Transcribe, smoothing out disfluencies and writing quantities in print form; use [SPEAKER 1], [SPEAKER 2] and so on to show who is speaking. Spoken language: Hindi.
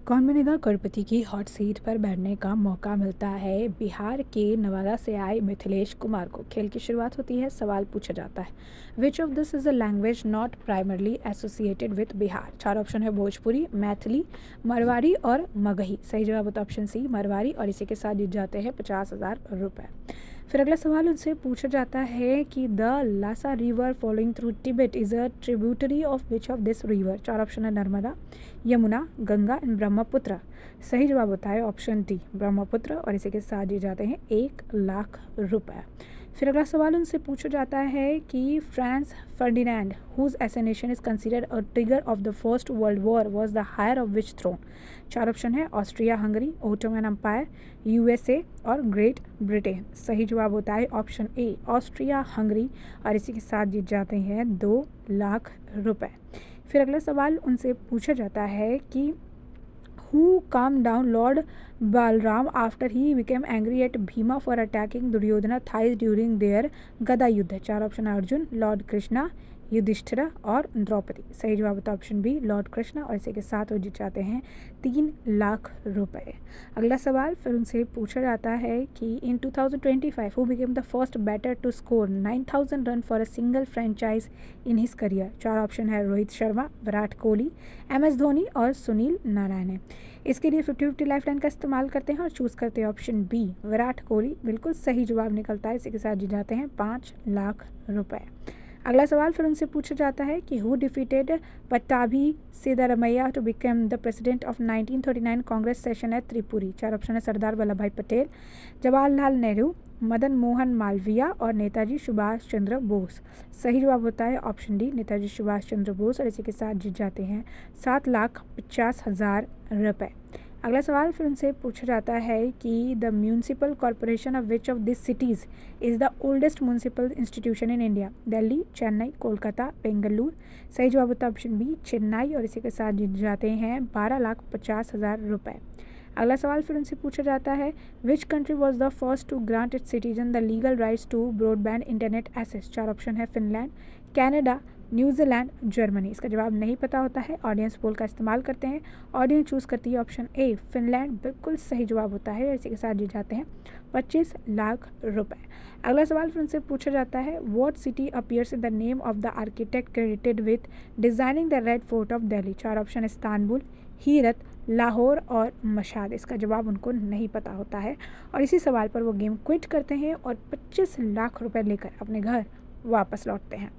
[SPEAKER 1] कौन बनेगा करोड़पति की हॉट सीट पर बैठने का मौका मिलता है बिहार के नवादा से आए मिथिलेश कुमार को। खेल की शुरुआत होती है, सवाल पूछा जाता है, विच of this is a language not primarily associated with Bihar. चार ऑप्शन है, भोजपुरी, मैथिली, मरवाड़ी और मगही। सही जवाब होता है ऑप्शन सी, मरवाड़ी, और इसी के साथ जीत जाते हैं 50,000 रुपये। फिर अगला सवाल उनसे पूछा जाता है कि the Lhasa river following through Tibet is a tributary of which of this river. चार ऑप्शन है, नर्मदा, यमुना, गंगा एंड ब्रह्मपुत्र। सही जवाब होता है ऑप्शन डी, ब्रह्मपुत्र, और इसी के साथ दिए जाते हैं 1,00,000 रुपए। फिर अगला सवाल उनसे पूछा जाता है कि France Ferdinand whose assassination is considered a trigger of the first world war was the heir of which throne. चार ऑप्शन है, Austria Hungary, Ottoman Empire, USA और ग्रेट ब्रिटेन। सही जवाब होता है ऑप्शन ए, ऑस्ट्रिया हंगरी, और इसी के साथ जीत जाते हैं 2,00,000 रुपए। फिर अगला सवाल उनसे पूछा जाता है कि who calmed down Lord Balram after he became angry at Bhima for attacking Duryodhana thighs during their गदा युद्ध। चार ऑप्शन है, अर्जुन, लॉर्ड कृष्णा, युधिष्ठिर और द्रौपदी। सही जवाब होता है ऑप्शन बी, लॉर्ड कृष्णा, और इसी के साथ वो जीत जाते हैं 3,00,000 रुपए। अगला सवाल फिर उनसे पूछा जाता है कि in 2025 who became the first batter to score 9,000 run for a single franchise in his career. चार ऑप्शन है, रोहित शर्मा, विराट कोहली, MS धोनी और सुनील नारायण है। इसके लिए 50-50 लाइफ लाइन का इस्तेमाल करते हैं और चूज करते हैं ऑप्शन बी, विराट कोहली। बिल्कुल सही जवाब निकलता है, इसी के साथ जीत जाते हैं 5,00,000 रुपए। अगला सवाल फिर उनसे पूछा जाता है कि who defeated Pattabhi Sitaramayya to become the president of 1939 Congress session at Tripuri. चार ऑप्शन है, सरदार वल्लभ भाई पटेल, जवाहरलाल नेहरू, मदन मोहन मालवीय और नेताजी सुभाष चंद्र बोस। सही जवाब होता है ऑप्शन डी, नेताजी सुभाष चंद्र बोस, और इसी के साथ जीत जाते हैं 7,50,000 रुपए। अगला सवाल फिर उनसे पूछा जाता है कि the municipal corporation of which of this cities is the oldest municipal institution in India. Delhi, Chennai, Kolkata, Bengaluru. सही जवाब होता है ऑप्शन बी, चेन्नई, और इसी के साथ जीत जाते हैं 12,50,000 रुपए। अगला सवाल फिर उनसे पूछा जाता है, which country was the first to grant its citizen the legal rights to broadband internet access. चार ऑप्शन है, फिनलैंड, कनाडा, न्यूजीलैंड, जर्मनी। इसका जवाब नहीं पता होता है, ऑडियंस पोल का इस्तेमाल करते हैं। ऑडियंस चूज करती है ऑप्शन ए, फिनलैंड। बिल्कुल सही जवाब होता है, इसी के साथ जीत जाते हैं 25,00,000 रुपए। अगला सवाल फिर उनसे पूछा जाता है, what city appears in the name of the architect credited with designing the red fort of Delhi. चार ऑप्शन, इस्तांबुल, हीरत, लाहौर और मशाद। इसका जवाब उनको नहीं पता होता है, और इसी सवाल पर वो गेम क्विट करते हैं और 25,00,000 रुपए लेकर अपने घर वापस लौटते हैं।